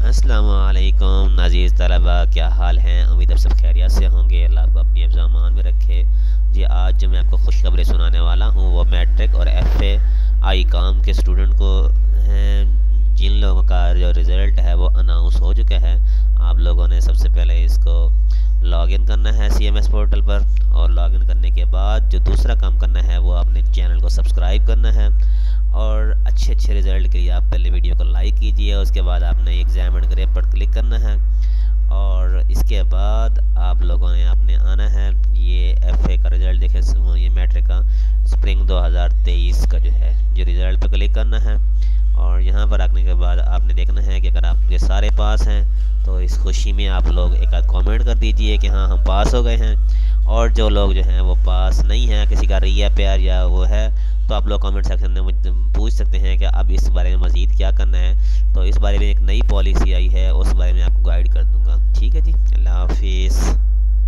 अस्सलामुअलैकुम नाज़ीज़ तलबा, क्या हाल हैं। उम्मीद आप सब खैरियत से होंगे। अल्लाह आपको अपनी हिफ्ज़ अमान में रखे जी। आज जो मैं आपको खुशखबरी सुनाने वाला हूँ वो मैट्रिक और FA आई काम के स्टूडेंट को हैं, जिन लोगों का जो रिज़ल्ट है वो अनाउंस हो चुका है। आप लोगों ने सबसे पहले इसको लॉगिन करना है CMS पोर्टल पर, और लॉगिन करने के बाद जो दूसरा काम करना है वो आपने चैनल को सब्सक्राइब करना है। और अच्छे रिज़ल्ट के लिए आप पहले वीडियो को लाइक कीजिए, उसके बाद आपने एग्ज़ाम एंड ग्रेड पर क्लिक करना है। और इसके बाद आप लोगों ने आपने आना है, ये FA का रिज़ल्ट देखें, ये मैट्रिक का स्प्रिंग 2023 का जो रिज़ल्ट पर क्लिक करना है। और यहाँ पर आने के बाद आपने देखना है कि अगर आपके सारे पास हैं तो इस खुशी में आप लोग एक आध कमेंट कर दीजिए कि हाँ हम पास हो गए हैं। और जो लोग जो हैं वो पास नहीं हैं, किसी का रिया प्यार या वो है, तो आप लोग कमेंट सेक्शन में मुझे पूछ सकते हैं कि अब इस बारे में मज़ीद क्या करना है। तो इस बारे में एक नई पॉलिसी आई है, उस बारे में आपको